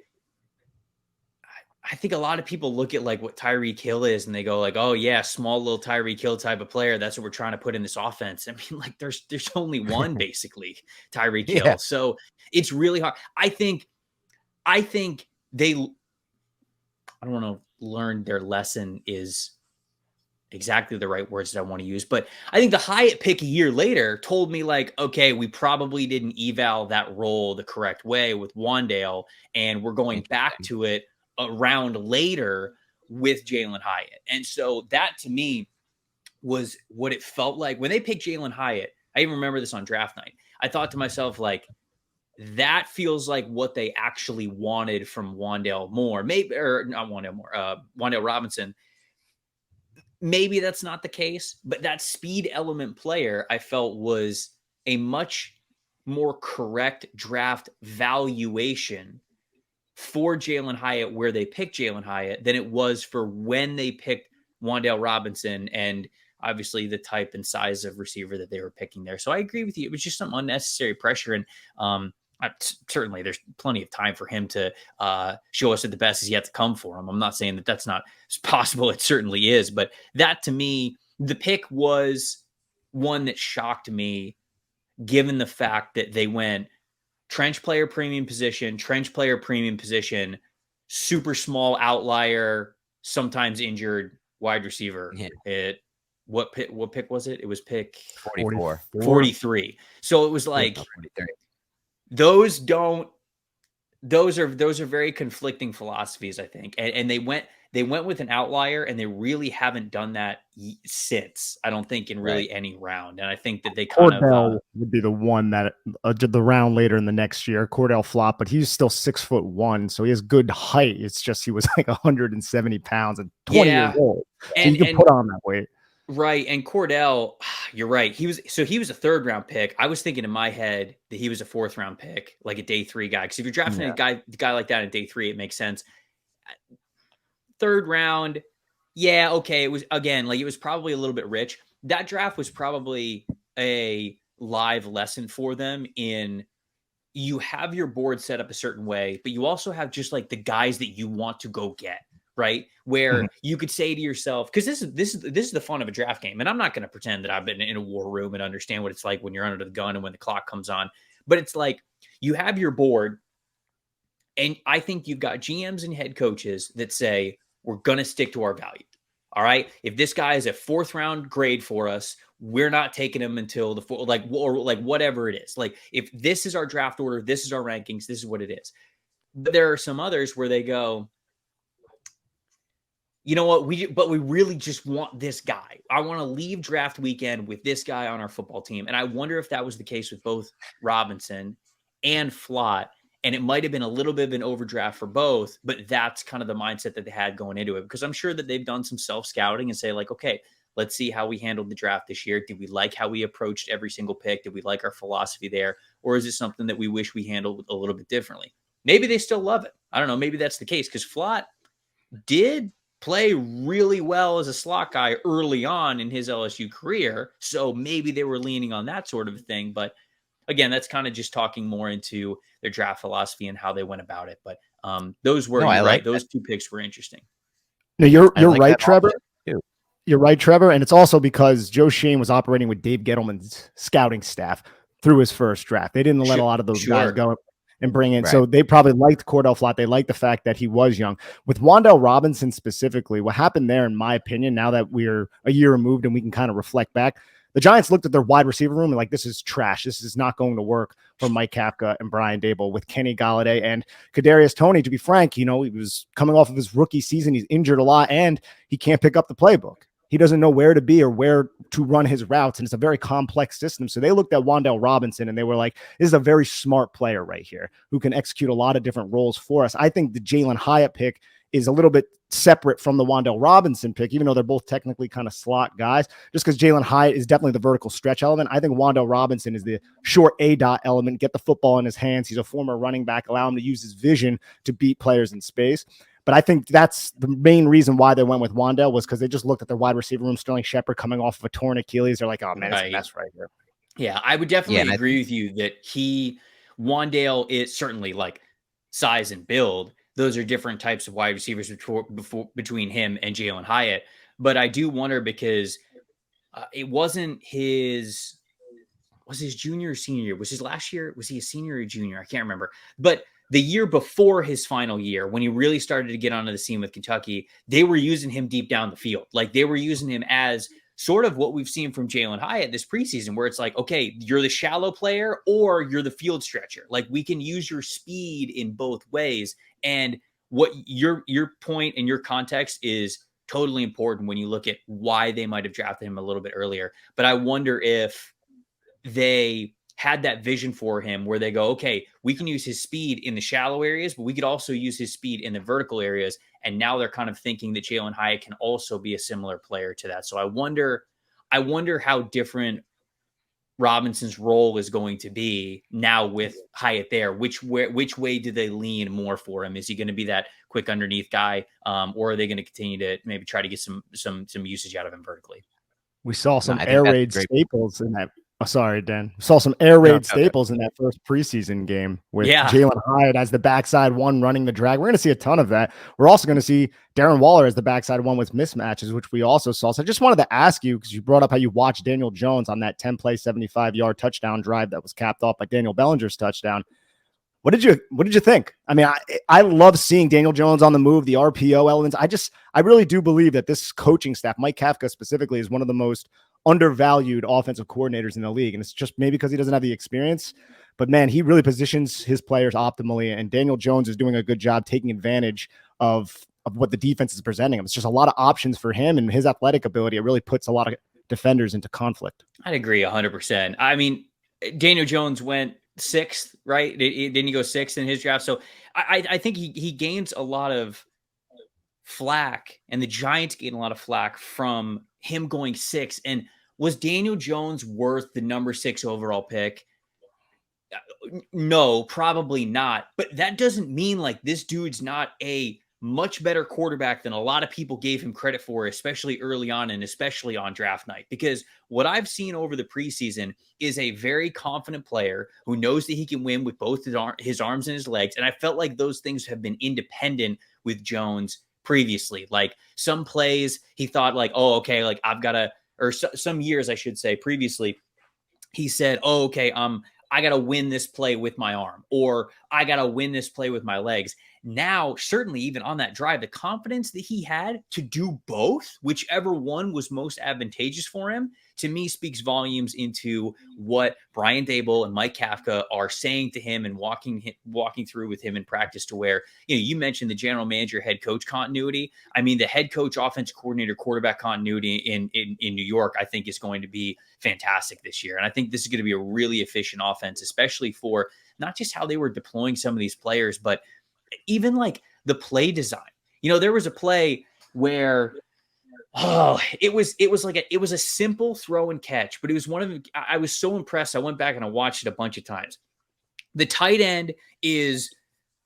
I think a lot of people look at like what Tyreek Hill is and they go like, oh yeah, small little Tyreek Hill type of player. That's what we're trying to put in this offense. I mean, like there's only one basically, Tyreek Hill. Yeah. So it's really hard. I think they, I don't know, learned their lesson is exactly the right words that I want to use. But I think the Hyatt pick a year later told me like, okay, we probably didn't eval that role the correct way with Wandale, and we're going back to it a round later with Jalen Hyatt. And so that to me was what it felt like when they picked Jalen Hyatt. I even remember this on draft night. I thought to myself, like, that feels like what they actually wanted from Wandale Moore, maybe, or not Wandale Moore, Wandel Robinson. Maybe that's not the case, but that speed element player I felt was a much more correct draft valuation for Jalen Hyatt where they picked Jalen Hyatt than it was for when they picked Wandel Robinson and obviously the type and size of receiver that they were picking there. So I agree with you. It was just some unnecessary pressure. And certainly there's plenty of time for him to show us that the best is yet to come for him. I'm not saying that that's not possible. It certainly is. But that to me, the pick was one that shocked me given the fact that they went trench player premium position, super small outlier, sometimes injured wide receiver. Yeah. What pick was it? It was pick 43. So it was like those are very conflicting philosophies, I think. And they went with an outlier, and they really haven't done that since, I don't think, in really any round. And I think that they kind Cordarrelle would be the one that did the round later in the next year. Cordarrelle flopped, but he's still 6'1", so he has good height. It's just he was like 170 pounds and 20 years old. So you can put on that weight. Right. And Cordarrelle, you're right. He was a 3rd round pick. I was thinking in my head that he was a 4th round pick, like a day 3 guy. Because if you're drafting a guy like that in day 3, it makes sense. 3rd round, yeah, okay. It was, again, like, it was probably a little bit rich. That draft was probably a live lesson for them in, you have your board set up a certain way, but you also have just like the guys that you want to go get. Right. Where you could say to yourself, because this is the fun of a draft game. And I'm not going to pretend that I've been in a war room and understand what it's like when you're under the gun and when the clock comes on. But it's like you have your board, and I think you've got GMs and head coaches that say, we're going to stick to our value. All right. If this guy is a 4th round grade for us, we're not taking him until or whatever it is. Like, if this is our draft order, this is our rankings, this is what it is. But there are some others where they go, you know what, we really just want this guy. I want to leave draft weekend with this guy on our football team. And I wonder if that was the case with both Robinson and Flott. And it might have been a little bit of an overdraft for both, but that's kind of the mindset that they had going into it, because I'm sure that they've done some self-scouting and say like, okay, let's see how we handled the draft this year. Did we like how we approached every single pick? Did we like our philosophy there? Or is it something that we wish we handled a little bit differently? Maybe they still love it. I don't know. Maybe that's the case, because Flott did play really well as a slot guy early on in his LSU career. So maybe they were leaning on that sort of thing. But again, that's kind of just talking more into their draft philosophy and how they went about it. But those were, those 2 picks were interesting. No, you're right, Trevor. You're right, Trevor. And it's also because Joe Schoen was operating with Dave Gettleman's scouting staff through his first draft. They didn't let a lot of those guys go. and bring in. Right. So they probably liked Cordarrelle Flott. They liked the fact that he was young. With Wandel Robinson specifically, what happened there, in my opinion, now that we're a year removed and we can kind of reflect back, the Giants looked at their wide receiver room and like, this is trash. This is not going to work for Mike Kafka and Brian Daboll with Kenny Golladay and Kadarius Toney. To be frank, he was coming off of his rookie season. He's injured a lot and he can't pick up the playbook. He doesn't know where to be or where to run his routes. And it's a very complex system. So they looked at Wandel Robinson and they were like, this is a very smart player right here who can execute a lot of different roles for us. I think the Jalen Hyatt pick is a little bit separate from the Wandel Robinson pick, even though they're both technically kind of slot guys, just because Jalen Hyatt is definitely the vertical stretch element. I think Wandel Robinson is the short A dot element, get the football in his hands. He's a former running back, allow him to use his vision to beat players in space. But I think that's the main reason why they went with Wandel, was because they just looked at their wide receiver room, Sterling Shepard coming off of a torn Achilles. They're like, oh man, it's a mess right here. Yeah, I would definitely agree with you that Wandel is certainly like size and build. Those are different types of wide receivers between him and Jalen Hyatt. But I do wonder because it wasn't his junior or senior year? Was his last year? Was he a senior or junior? I can't remember. But the year before his final year, when he really started to get onto the scene with Kentucky, they were using him deep down the field. Like they were using him as sort of what we've seen from Jalen Hyatt this preseason, where it's like, okay, you're the shallow player or you're the field stretcher. Like we can use your speed in both ways. And what your point and your context is totally important when you look at why they might have drafted him a little bit earlier. But I wonder if they had that vision for him where they go, okay, we can use his speed in the shallow areas, but we could also use his speed in the vertical areas. And now they're kind of thinking that Jalen Hyatt can also be a similar player to that. So I wonder how different Robinson's role is going to be now with Hyatt there. Which way do they lean more for him? Is he going to be that quick underneath guy, or are they going to continue to maybe try to get some usage out of him vertically? We saw some air raid staples in that. Oh, sorry, Dan. Saw some air raid staples in that first preseason game with Jalen Hyatt as the backside one running the drag. We're going to see a ton of that. We're also going to see Darren Waller as the backside one with mismatches, which we also saw. So I just wanted to ask you, because you brought up how you watched Daniel Jones on that 10-play, 75-yard touchdown drive that was capped off by Daniel Bellinger's touchdown. What did you think? I mean, I love seeing Daniel Jones on the move, the RPO elements. I really do believe that this coaching staff, Mike Kafka specifically, is one of the most undervalued offensive coordinators in the league. And it's just maybe because he doesn't have the experience, but man, he really positions his players optimally. And Daniel Jones is doing a good job taking advantage of what the defense is presenting him. It's just a lot of options for him, and his athletic ability, it really puts a lot of defenders into conflict. I'd agree 100%. I mean, Daniel Jones went 6th, right? Didn't he go 6th in his draft? So I think he gains a lot of flack, and the Giants gain a lot of flack from him going 6th. And was Daniel Jones worth the number 6 overall pick? No, probably not. But that doesn't mean like this dude's not a much better quarterback than a lot of people gave him credit for, especially early on and especially on draft night. Because what I've seen over the preseason is a very confident player who knows that he can win with both his arms and his legs. And I felt like those things have been independent with Jones previously. Like some plays he thought like, oh, okay, like I've got to, or some years I should say previously, he said, oh, okay, I got to win this play with my arm, or I got to win this play with my legs. Now, certainly even on that drive, the confidence that he had to do both, whichever one was most advantageous for him, to me speaks volumes into what Brian Daboll and Mike Kafka are saying to him and walking through with him in practice, to where, you mentioned the general manager, head coach continuity. I mean, the head coach, offensive coordinator, quarterback continuity in New York, I think is going to be fantastic this year. And I think this is going to be a really efficient offense, especially for not just how they were deploying some of these players, but even like the play design. There was a play where, it was a simple throw and catch, but it was one of them. I was so impressed. I went back and I watched it a bunch of times. The tight end is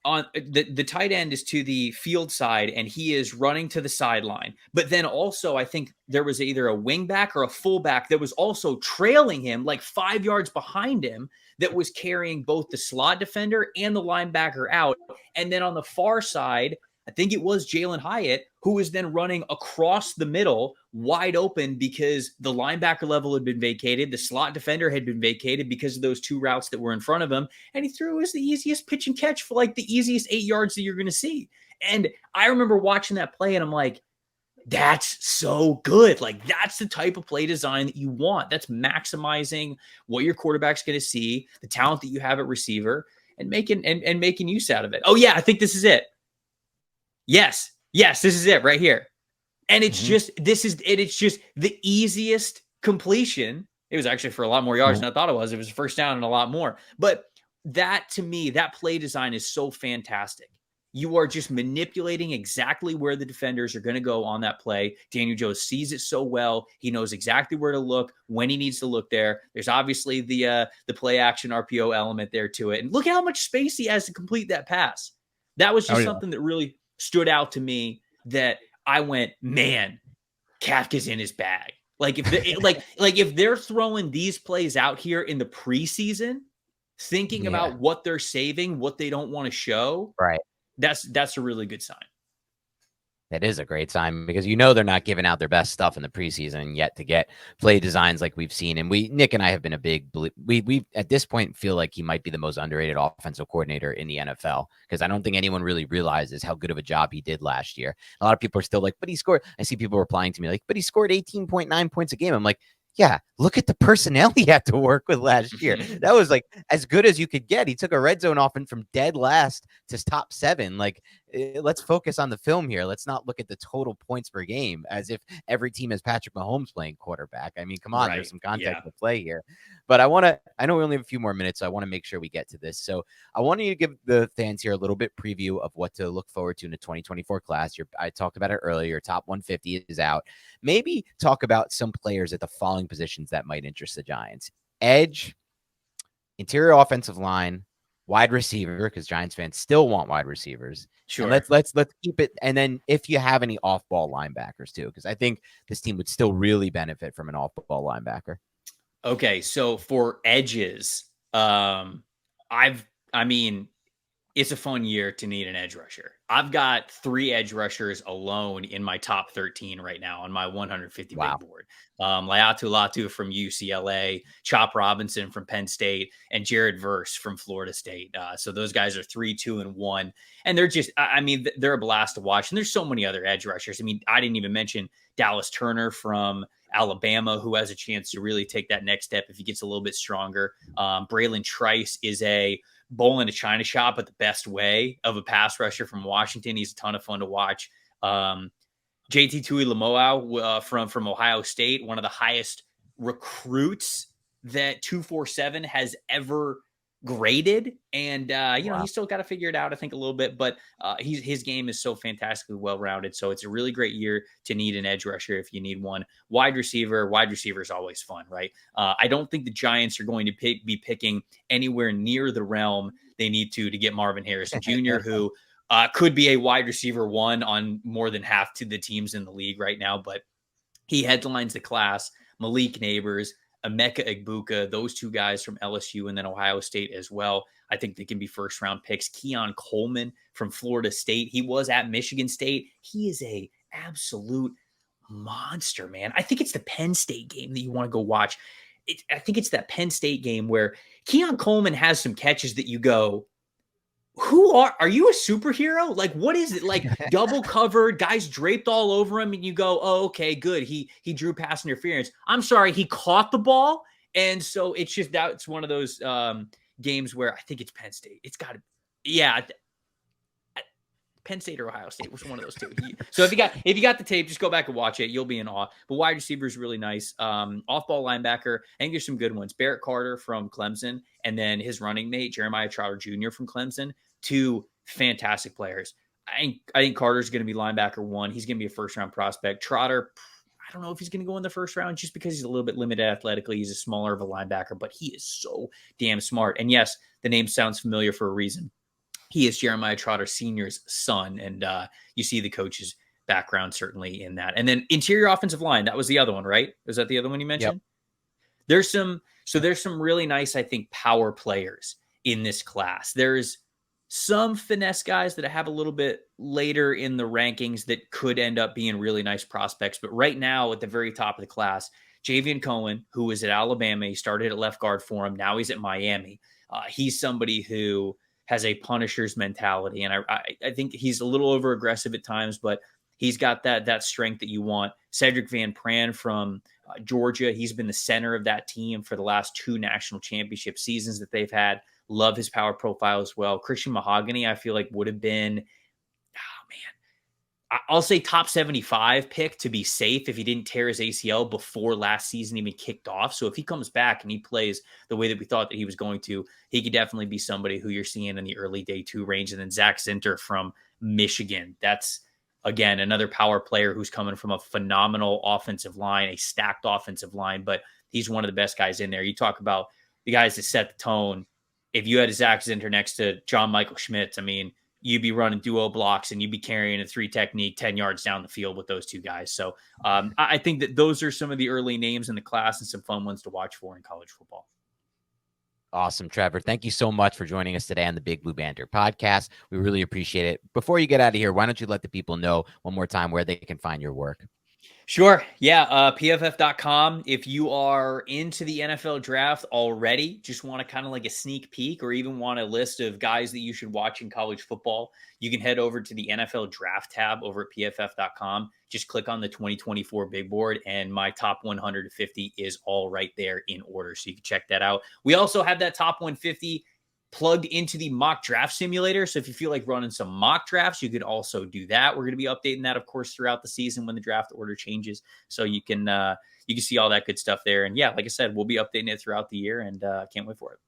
on the tight end is to the field side, and he is running to the sideline. But then also, I think there was either a wingback or a fullback that was also trailing him, like 5 yards behind him, that was carrying both the slot defender and the linebacker out. And then on the far side, I think it was Jalen Hyatt who was then running across the middle wide open because the linebacker level had been vacated. The slot defender had been vacated because of those two routes that were in front of him. And he threw as the easiest pitch and catch for like the easiest 8 yards that you're going to see. And I remember watching that play and I'm like, that's so good. Like that's the type of play design that you want. That's maximizing what your quarterback's going to see, the talent that you have at receiver, and making use out of it. Oh yeah, I think this is it. Yes, this is it right here. And it's just the easiest completion. It was actually for a lot more yards than I thought it was. It was a first down and a lot more. But that, to me, that play design is so fantastic. You are just manipulating exactly where the defenders are going to go on that play. Daniel Jones sees it so well. He knows exactly where to look, when he needs to look there. There's obviously the play action RPO element there to it. And look at how much space he has to complete that pass. That was just something that really stood out to me, that I went, man, Kafka's in his bag. Like if they're throwing these plays out here in the preseason, thinking about what they're saving, what they don't want to show, right? That's a really good sign. That is a great sign, because they're not giving out their best stuff in the preseason yet to get play designs like we've seen. And Nick and I have been a big, we at this point feel like he might be the most underrated offensive coordinator in the NFL, because I don't think anyone really realizes how good of a job he did last year. A lot of people are still like, but he scored. I see people replying to me like, but he scored 18.9 points a game. I'm like, yeah, look at the personnel he had to work with last year. That was like as good as you could get. He took a red zone offense from dead last to top 7. Like, let's focus on the film here. Let's not look at the total points per game as if every team has Patrick Mahomes playing quarterback. I mean, come on, there's some context to play here. But I know we only have a few more minutes, so I want to make sure we get to this. So I want you to give the fans here a little bit preview of what to look forward to in the 2024 class. I talked about it earlier. Your top 150 is out. Maybe talk about some players at the following positions that might interest the Giants: edge, interior offensive line, wide receiver, because Giants fans still want wide receivers. Sure. And let's keep it. And then if you have any off-ball linebackers too, because I think this team would still really benefit from an off-ball linebacker. Okay, so for edges, it's a fun year to need an edge rusher. I've got 3 edge rushers alone in my top 13 right now on my 150 big board. Laiatu Latu from UCLA, Chop Robinson from Penn State, and Jared Verse from Florida State. So those guys are 3, 2, and 1. And they're just, they're a blast to watch. And there's so many other edge rushers. I didn't even mention Dallas Turner from Alabama, who has a chance to really take that next step if he gets a little bit stronger. Braylon Trice is a bowl in a china shop, but the best way of a pass rusher from Washington. He's a ton of fun to watch. JT Tuilamoau from Ohio State, one of the highest recruits that 247 has ever graded. And, he's still got to figure it out, I think, a little bit, but his game is so fantastically well-rounded. So it's a really great year to need an edge rusher if you need one. Wide receiver is always fun, right? I don't think the Giants are going to be picking anywhere near the realm they need to get Marvin Harrison Jr., who could be a wide receiver 1 on more than half to the teams in the league right now, but he headlines the class. Malik Neighbors, Emeka Egbuka, those 2 guys from LSU and then Ohio State as well. I think they can be first-round picks. Keon Coleman from Florida State. He was at Michigan State. He is a absolute monster, man. I think it's the Penn State game that you want to go watch. I think it's that Penn State game where Keon Coleman has some catches that you go, are you a superhero? Like, what is it? Like, double covered, guys draped all over him, and you go, oh, okay, good. He drew pass interference. I'm sorry, he caught the ball. And so it's just that it's one of those games where I think it's Penn State. It's got to, Penn State or Ohio State was one of those 2. So if you got the tape, just go back and watch it. You'll be in awe. But wide receiver is really nice. Off-ball linebacker, I think there's some good ones. Barrett Carter from Clemson, and then his running mate, Jeremiah Trotter Jr. from Clemson. 2 fantastic players. I think Carter's going to be linebacker 1. He's going to be a first-round prospect. Trotter, I don't know if he's going to go in the first round just because he's a little bit limited athletically. He's a smaller of a linebacker, but he is so damn smart. And yes, the name sounds familiar for a reason. He is Jeremiah Trotter Sr.'s son, and you see the coach's background certainly in that. And then interior offensive line, that was the other one, right? Was that the other one you mentioned? Yep. There's some really nice, I think, power players in this class. There's some finesse guys that I have a little bit later in the rankings that could end up being really nice prospects. But right now, at the very top of the class, Javion Cohen, who was at Alabama, he started at left guard for him. Now he's at Miami. He's somebody who has a Punisher's mentality, and I think he's a little over aggressive at times, but he's got that strength that you want. Cedric Van Pran from Georgia, he's been the center of that team for the last 2 national championship seasons that they've had. Love his power profile as well. Christian Mahogany, I feel like would have been, I'll say top 75 pick to be safe if he didn't tear his ACL before last season even kicked off. So if he comes back and he plays the way that we thought that he was going to, he could definitely be somebody who you're seeing in the early day 2 range. And then Zach Zinter from Michigan. That's, again, another power player who's coming from a phenomenal offensive line, a stacked offensive line, but he's one of the best guys in there. You talk about the guys that set the tone. If you had a Zach Zinter next to John Michael Schmitz, I mean, you'd be running duo blocks and you'd be carrying a 3 technique 10 yards down the field with those 2 guys. So I think that those are some of the early names in the class and some fun ones to watch for in college football. Awesome, Trevor. Thank you so much for joining us today on the Big Blue Banter podcast. We really appreciate it. Before you get out of here, why don't you let the people know one more time where they can find your work? Sure. Yeah. PFF.com. If you are into the NFL draft already, just want to kind of like a sneak peek or even want a list of guys that you should watch in college football, you can head over to the NFL draft tab over at PFF.com. Just click on the 2024 big board and my top 150 is all right there in order. So you can check that out. We also have that top 150 plugged into the mock draft simulator. So if you feel like running some mock drafts, you could also do that. We're going to be updating that, of course, throughout the season when the draft order changes. So you can see all that good stuff there. And yeah, like I said, we'll be updating it throughout the year and can't wait for it.